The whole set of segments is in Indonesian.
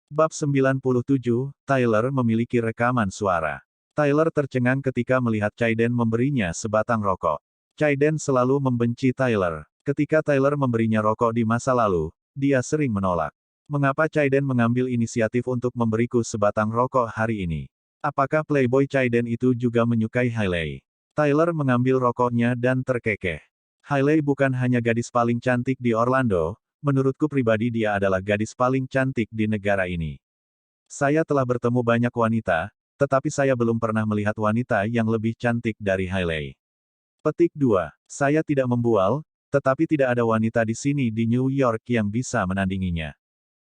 Bab 97, Tyler memiliki rekaman suara. Tyler tercengang ketika melihat Chaiden memberinya sebatang rokok. Chaiden selalu membenci Tyler. Ketika Tyler memberinya rokok di masa lalu, dia sering menolak. Mengapa Chaiden mengambil inisiatif untuk memberiku sebatang rokok hari ini? Apakah Playboy Chaiden itu juga menyukai Hailey? Tyler mengambil rokoknya dan terkekeh. Hailey bukan hanya gadis paling cantik di Orlando, menurutku pribadi dia adalah gadis paling cantik di negara ini. Saya telah bertemu banyak wanita, tetapi saya belum pernah melihat wanita yang lebih cantik dari Hailey. Petik 2. Saya tidak membual, tetapi tidak ada wanita di sini di New York yang bisa menandinginya.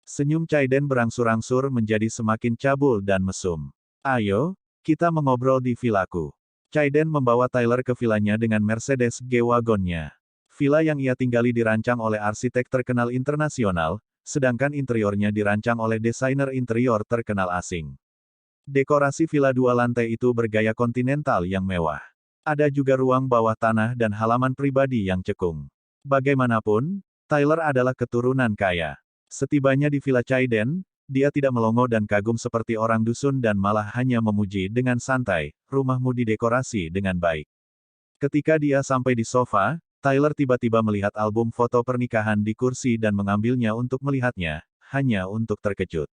Senyum Chaiden berangsur-angsur menjadi semakin cabul dan mesum. Ayo, kita mengobrol di vilaku. Chaiden membawa Tyler ke vilanya dengan Mercedes G-Wagon-nya. Villa yang ia tinggali dirancang oleh arsitek terkenal internasional, sedangkan interiornya dirancang oleh desainer interior terkenal asing. Dekorasi villa dua lantai itu bergaya kontinental yang mewah. Ada juga ruang bawah tanah dan halaman pribadi yang cekung. Bagaimanapun, Tyler adalah keturunan kaya. Setibanya di Villa Chaiden, dia tidak melongo dan kagum seperti orang dusun dan malah hanya memuji dengan santai, rumahmu didekorasi dengan baik. Ketika dia sampai di sofa, Tyler tiba-tiba melihat album foto pernikahan di kursi dan mengambilnya untuk melihatnya, hanya untuk terkejut.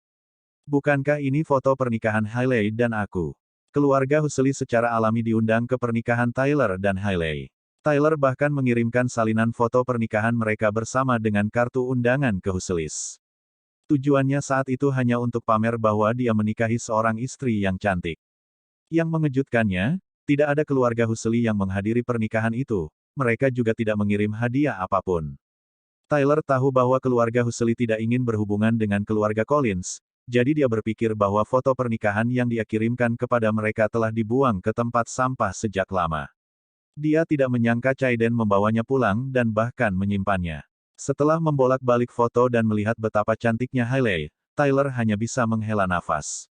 Bukankah ini foto pernikahan Hailey dan aku? Keluarga Husely secara alami diundang ke pernikahan Tyler dan Hailey. Tyler bahkan mengirimkan salinan foto pernikahan mereka bersama dengan kartu undangan ke Huselys. Tujuannya saat itu hanya untuk pamer bahwa dia menikahi seorang istri yang cantik. Yang mengejutkannya, tidak ada keluarga Husely yang menghadiri pernikahan itu. Mereka juga tidak mengirim hadiah apapun. Tyler tahu bahwa keluarga Husely tidak ingin berhubungan dengan keluarga Collins, jadi dia berpikir bahwa foto pernikahan yang dia kirimkan kepada mereka telah dibuang ke tempat sampah sejak lama. Dia tidak menyangka Chaiden membawanya pulang dan bahkan menyimpannya. Setelah membolak-balik foto dan melihat betapa cantiknya Hailey, Tyler hanya bisa menghela nafas.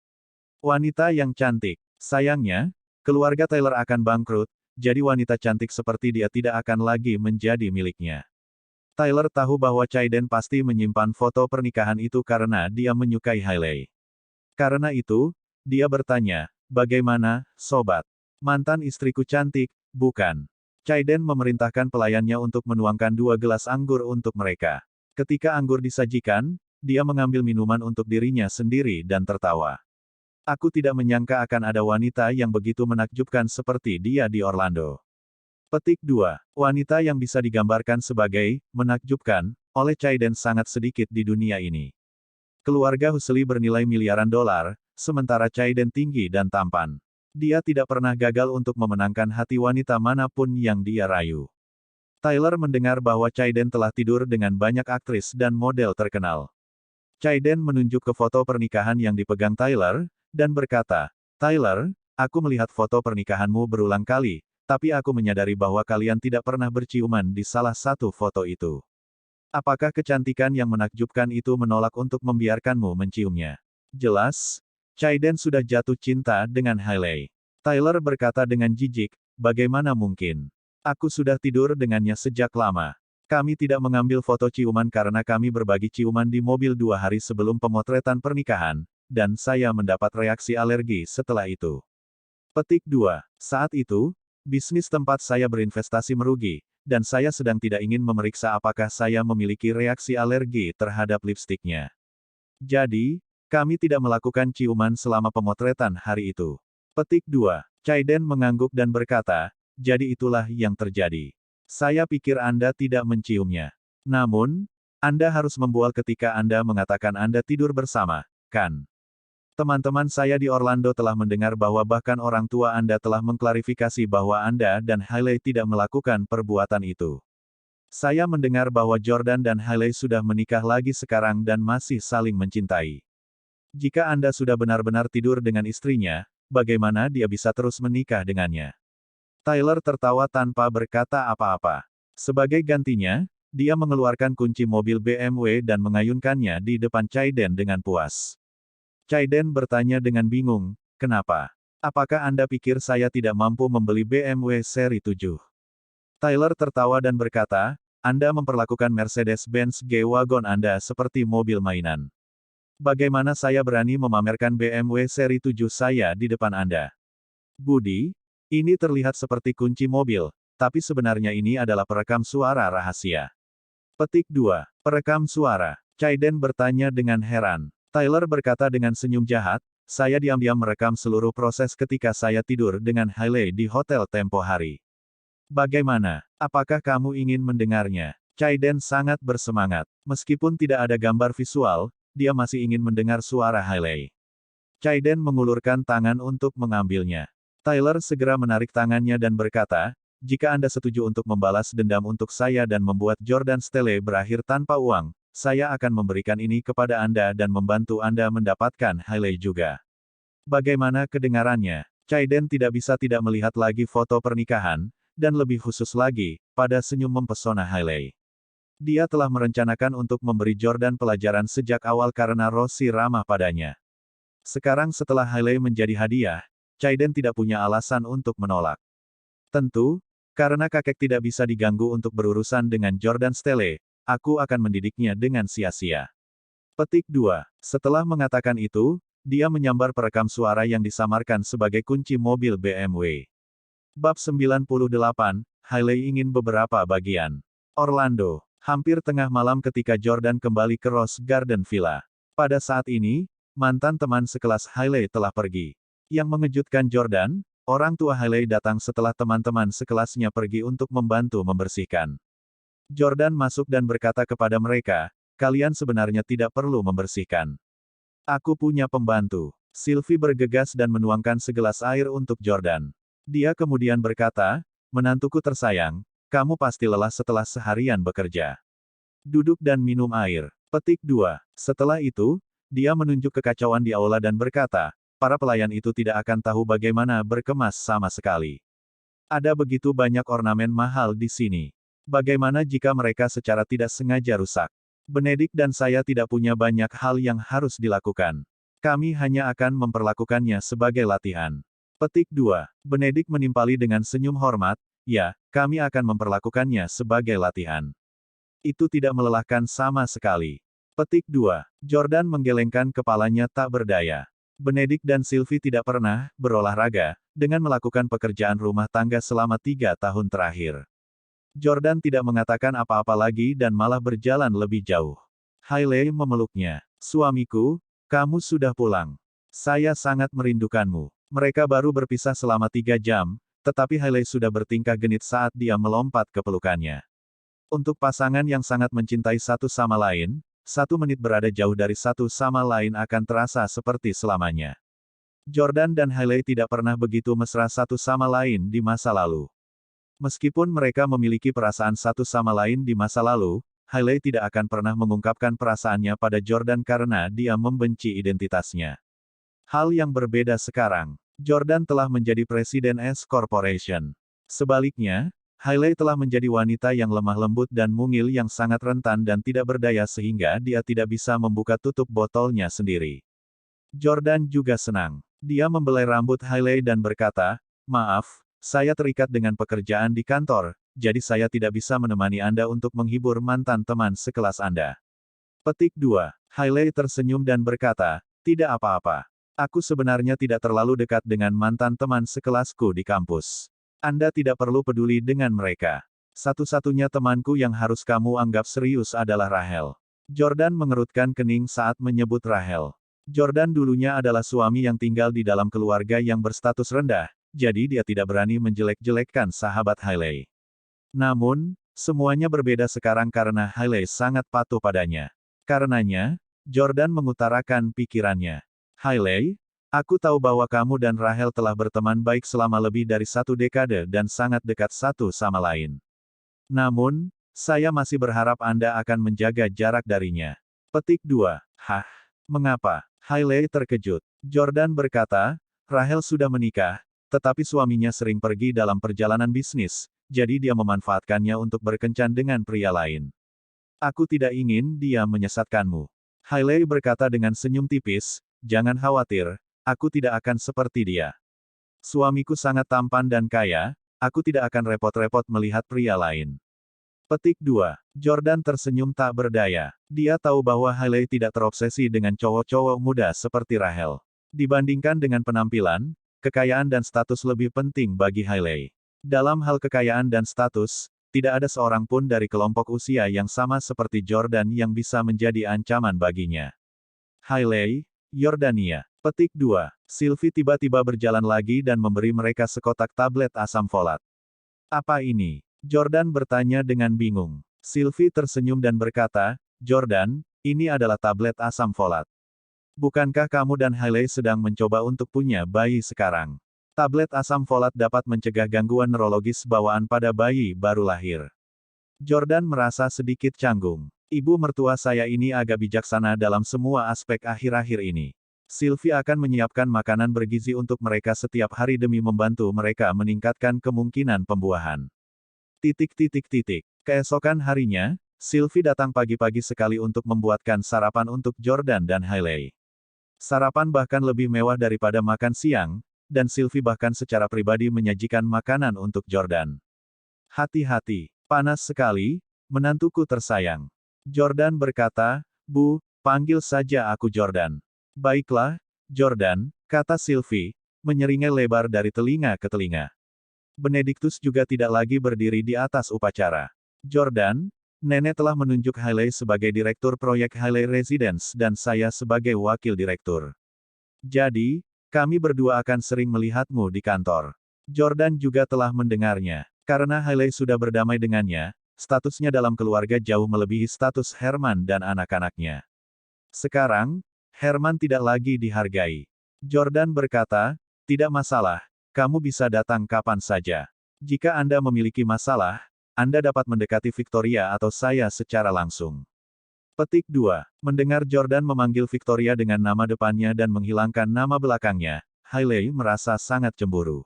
Wanita yang cantik. Sayangnya, keluarga Tyler akan bangkrut, jadi wanita cantik seperti dia tidak akan lagi menjadi miliknya. Tyler tahu bahwa Chaiden pasti menyimpan foto pernikahan itu karena dia menyukai Hailey. Karena itu, dia bertanya, "Bagaimana, sobat? Mantan istriku cantik, bukan?" Chaiden memerintahkan pelayannya untuk menuangkan 2 gelas anggur untuk mereka. Ketika anggur disajikan, dia mengambil minuman untuk dirinya sendiri dan tertawa. Aku tidak menyangka akan ada wanita yang begitu menakjubkan seperti dia di Orlando. Petik 2. Wanita yang bisa digambarkan sebagai menakjubkan oleh Chaiden sangat sedikit di dunia ini. Keluarga Husely bernilai miliaran dolar, sementara Chaiden tinggi dan tampan. Dia tidak pernah gagal untuk memenangkan hati wanita manapun yang dia rayu. Tyler mendengar bahwa Chaiden telah tidur dengan banyak aktris dan model terkenal. Chaiden menunjuk ke foto pernikahan yang dipegang Tyler, dan berkata, "Tyler, aku melihat foto pernikahanmu berulang kali, tapi aku menyadari bahwa kalian tidak pernah berciuman di salah satu foto itu. Apakah kecantikan yang menakjubkan itu menolak untuk membiarkanmu menciumnya?" Jelas, Chaiden sudah jatuh cinta dengan Hailey. Tyler berkata dengan jijik, "Bagaimana mungkin? Aku sudah tidur dengannya sejak lama. Kami tidak mengambil foto ciuman karena kami berbagi ciuman di mobil 2 hari sebelum pemotretan pernikahan, dan saya mendapat reaksi alergi setelah itu." Petik 2. Saat itu, bisnis tempat saya berinvestasi merugi, dan saya sedang tidak ingin memeriksa apakah saya memiliki reaksi alergi terhadap lipstiknya. Jadi, kami tidak melakukan ciuman selama pemotretan hari itu. Petik 2. Chaiden mengangguk dan berkata, "Jadi itulah yang terjadi. Saya pikir Anda tidak menciumnya. Namun, Anda harus membual ketika Anda mengatakan Anda tidur bersama, kan? Teman-teman saya di Orlando telah mendengar bahwa bahkan orang tua Anda telah mengklarifikasi bahwa Anda dan Hailey tidak melakukan perbuatan itu. Saya mendengar bahwa Jordan dan Hailey sudah menikah lagi sekarang dan masih saling mencintai. Jika Anda sudah benar-benar tidur dengan istrinya, bagaimana dia bisa terus menikah dengannya?" Tyler tertawa tanpa berkata apa-apa. Sebagai gantinya, dia mengeluarkan kunci mobil BMW dan mengayunkannya di depan Chaiden dengan puas. Chaiden bertanya dengan bingung, "Kenapa? Apakah Anda pikir saya tidak mampu membeli BMW seri 7?" Tyler tertawa dan berkata, "Anda memperlakukan Mercedes-Benz G-Wagon Anda seperti mobil mainan. Bagaimana saya berani memamerkan BMW seri 7 saya di depan Anda? Budi, ini terlihat seperti kunci mobil, tapi sebenarnya ini adalah perekam suara rahasia. Petik 2. Perekam suara. Chaiden bertanya dengan heran. Tyler berkata dengan senyum jahat, saya diam-diam merekam seluruh proses ketika saya tidur dengan Hailey di hotel tempo hari. Bagaimana? Apakah kamu ingin mendengarnya? Chaiden sangat bersemangat. Meskipun tidak ada gambar visual, dia masih ingin mendengar suara Hailey. Chaiden mengulurkan tangan untuk mengambilnya. Tyler segera menarik tangannya dan berkata, jika Anda setuju untuk membalas dendam untuk saya dan membuat Jordan Stele berakhir tanpa uang, saya akan memberikan ini kepada Anda dan membantu Anda mendapatkan Hailey juga. Bagaimana kedengarannya? Chaiden tidak bisa tidak melihat lagi foto pernikahan, dan lebih khusus lagi, pada senyum mempesona Hailey. Dia telah merencanakan untuk memberi Jordan pelajaran sejak awal karena Rosie ramah padanya. Sekarang setelah Hailey menjadi hadiah, Chaiden tidak punya alasan untuk menolak. Tentu, karena kakek tidak bisa diganggu untuk berurusan dengan Jordan Stele, aku akan mendidiknya dengan sia-sia. Petik 2. Setelah mengatakan itu, dia menyambar perekam suara yang disamarkan sebagai kunci mobil BMW. Bab 98, Hailey ingin beberapa bagian. Orlando. Hampir tengah malam ketika Jordan kembali ke Rose Garden Villa. Pada saat ini, mantan teman sekelas Hailey telah pergi. Yang mengejutkan Jordan, orang tua Hailey datang setelah teman-teman sekelasnya pergi untuk membantu membersihkan. Jordan masuk dan berkata kepada mereka, kalian sebenarnya tidak perlu membersihkan. Aku punya pembantu. Sylvie bergegas dan menuangkan segelas air untuk Jordan. Dia kemudian berkata, menantuku tersayang, kamu pasti lelah setelah seharian bekerja. Duduk dan minum air. Petik 2. Setelah itu, dia menunjuk kekacauan di aula dan berkata, para pelayan itu tidak akan tahu bagaimana berkemas sama sekali. Ada begitu banyak ornamen mahal di sini. Bagaimana jika mereka secara tidak sengaja rusak? Benedict dan saya tidak punya banyak hal yang harus dilakukan. Kami hanya akan memperlakukannya sebagai latihan. Petik 2. Benedict menimpali dengan senyum hormat, ya, kami akan memperlakukannya sebagai latihan. Itu tidak melelahkan sama sekali. Petik 2. Jordan menggelengkan kepalanya tak berdaya. Benedict dan Sylvie tidak pernah berolahraga dengan melakukan pekerjaan rumah tangga selama 3 tahun terakhir. Jordan tidak mengatakan apa-apa lagi dan malah berjalan lebih jauh. Hailey memeluknya. Suamiku, kamu sudah pulang. Saya sangat merindukanmu. Mereka baru berpisah selama 3 jam, tetapi Hailey sudah bertingkah genit saat dia melompat ke pelukannya. Untuk pasangan yang sangat mencintai satu sama lain, 1 menit berada jauh dari satu sama lain akan terasa seperti selamanya. Jordan dan Hailey tidak pernah begitu mesra satu sama lain di masa lalu. Meskipun mereka memiliki perasaan satu sama lain di masa lalu, Hailey tidak akan pernah mengungkapkan perasaannya pada Jordan karena dia membenci identitasnya. Hal yang berbeda sekarang. Jordan telah menjadi presiden S Corporation. Sebaliknya, Hailey telah menjadi wanita yang lemah lembut dan mungil yang sangat rentan dan tidak berdaya sehingga dia tidak bisa membuka tutup botolnya sendiri. Jordan juga senang. Dia membelai rambut Hailey dan berkata, maaf, saya terikat dengan pekerjaan di kantor, jadi saya tidak bisa menemani Anda untuk menghibur mantan teman sekelas Anda. Petik 2. Hailey tersenyum dan berkata, tidak apa-apa. Aku sebenarnya tidak terlalu dekat dengan mantan teman sekelasku di kampus. Anda tidak perlu peduli dengan mereka. Satu-satunya temanku yang harus kamu anggap serius adalah Rachel. Jordan mengerutkan kening saat menyebut Rachel. Jordan dulunya adalah suami yang tinggal di dalam keluarga yang berstatus rendah, jadi dia tidak berani menjelek-jelekkan sahabat Hailey. Namun, semuanya berbeda sekarang karena Hailey sangat patuh padanya. Karenanya, Jordan mengutarakan pikirannya. Hailey, aku tahu bahwa kamu dan Rachel telah berteman baik selama lebih dari 1 dekade dan sangat dekat satu sama lain. Namun, saya masih berharap Anda akan menjaga jarak darinya. Petik 2. Hah? Mengapa? Hailey terkejut. Jordan berkata, Rachel sudah menikah, tetapi suaminya sering pergi dalam perjalanan bisnis, jadi dia memanfaatkannya untuk berkencan dengan pria lain. Aku tidak ingin dia menyesatkanmu. Hailey berkata dengan senyum tipis, jangan khawatir, aku tidak akan seperti dia. Suamiku sangat tampan dan kaya, aku tidak akan repot-repot melihat pria lain. Petik 2. Jordan tersenyum tak berdaya. Dia tahu bahwa Hailey tidak terobsesi dengan cowok-cowok muda seperti Rahel. Dibandingkan dengan penampilan, kekayaan dan status lebih penting bagi Hailey. Dalam hal kekayaan dan status, tidak ada seorang pun dari kelompok usia yang sama seperti Jordan yang bisa menjadi ancaman baginya. Hailey, Yordania. Petik 2. Sylvie tiba-tiba berjalan lagi dan memberi mereka sekotak tablet asam folat. Apa ini? Jordan bertanya dengan bingung. Sylvie tersenyum dan berkata, Jordan, ini adalah tablet asam folat. Bukankah kamu dan Hailey sedang mencoba untuk punya bayi sekarang? Tablet asam folat dapat mencegah gangguan neurologis bawaan pada bayi baru lahir. Jordan merasa sedikit canggung. Ibu mertua saya ini agak bijaksana dalam semua aspek akhir-akhir ini. Sylvie akan menyiapkan makanan bergizi untuk mereka setiap hari demi membantu mereka meningkatkan kemungkinan pembuahan. Keesokan harinya, Sylvie datang pagi-pagi sekali untuk membuatkan sarapan untuk Jordan dan Hailey. Sarapan bahkan lebih mewah daripada makan siang, dan Sylvie bahkan secara pribadi menyajikan makanan untuk Jordan. Hati-hati, panas sekali, menantuku tersayang. Jordan berkata, Bu, panggil saja aku Jordan. Baiklah, Jordan, kata Sylvie, menyeringai lebar dari telinga ke telinga. Benedictus juga tidak lagi berdiri di atas upacara. Jordan, Nenek telah menunjuk Hailey sebagai direktur proyek Hailey Residence dan saya sebagai wakil direktur. Jadi, kami berdua akan sering melihatmu di kantor. Jordan juga telah mendengarnya. Karena Hailey sudah berdamai dengannya, statusnya dalam keluarga jauh melebihi status Herman dan anak-anaknya. Sekarang, Herman tidak lagi dihargai. Jordan berkata, tidak masalah. Kamu bisa datang kapan saja. Jika Anda memiliki masalah, Anda dapat mendekati Victoria atau saya secara langsung. Petik 2. Mendengar Jordan memanggil Victoria dengan nama depannya dan menghilangkan nama belakangnya, Hailey merasa sangat cemburu.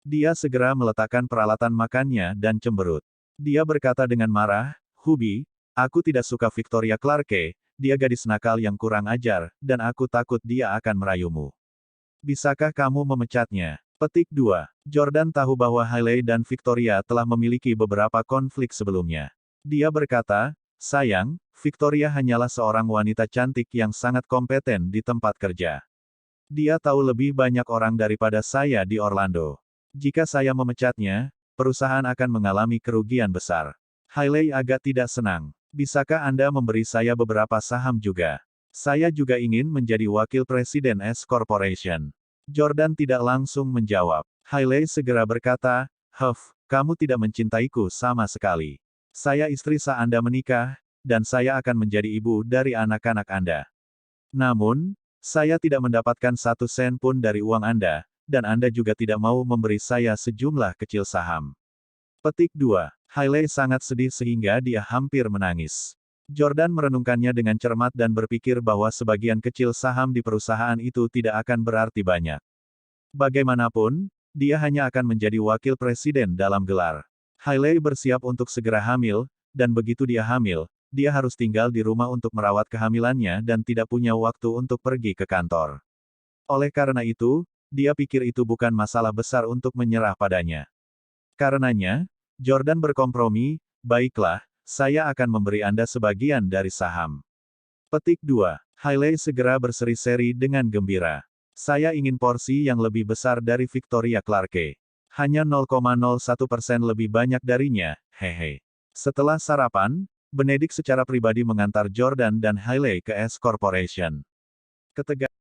Dia segera meletakkan peralatan makannya dan cemberut. Dia berkata dengan marah, Hubby, aku tidak suka Victoria Clarke, dia gadis nakal yang kurang ajar, dan aku takut dia akan merayumu. Bisakah kamu memecatnya? Petik 2. Jordan tahu bahwa Hailey dan Victoria telah memiliki beberapa konflik sebelumnya. Dia berkata, sayang, Victoria hanyalah seorang wanita cantik yang sangat kompeten di tempat kerja. Dia tahu lebih banyak orang daripada saya di Orlando. Jika saya memecatnya, perusahaan akan mengalami kerugian besar. Hailey agak tidak senang. Bisakah Anda memberi saya beberapa saham juga? Saya juga ingin menjadi wakil presiden S Corporation. Jordan tidak langsung menjawab. Hailey segera berkata, Huff, kamu tidak mencintaiku sama sekali. Saya istri saat Anda menikah, dan saya akan menjadi ibu dari anak-anak Anda. Namun, saya tidak mendapatkan 1 sen pun dari uang Anda, dan Anda juga tidak mau memberi saya sejumlah kecil saham. Petik 2. Hailey sangat sedih sehingga dia hampir menangis. Jordan merenungkannya dengan cermat dan berpikir bahwa sebagian kecil saham di perusahaan itu tidak akan berarti banyak. Bagaimanapun, dia hanya akan menjadi wakil presiden dalam gelar. Hailey bersiap untuk segera hamil, dan begitu dia hamil, dia harus tinggal di rumah untuk merawat kehamilannya dan tidak punya waktu untuk pergi ke kantor. Oleh karena itu, dia pikir itu bukan masalah besar untuk menyerah padanya. Karenanya, Jordan berkompromi, baiklah, saya akan memberi Anda sebagian dari saham. Petik 2. Hailey segera berseri-seri dengan gembira. Saya ingin porsi yang lebih besar dari Victoria Clarke. Hanya 0,01% lebih banyak darinya, hehe. Setelah sarapan, Benedict secara pribadi mengantar Jordan dan Hailey ke S Corporation. Ketegangan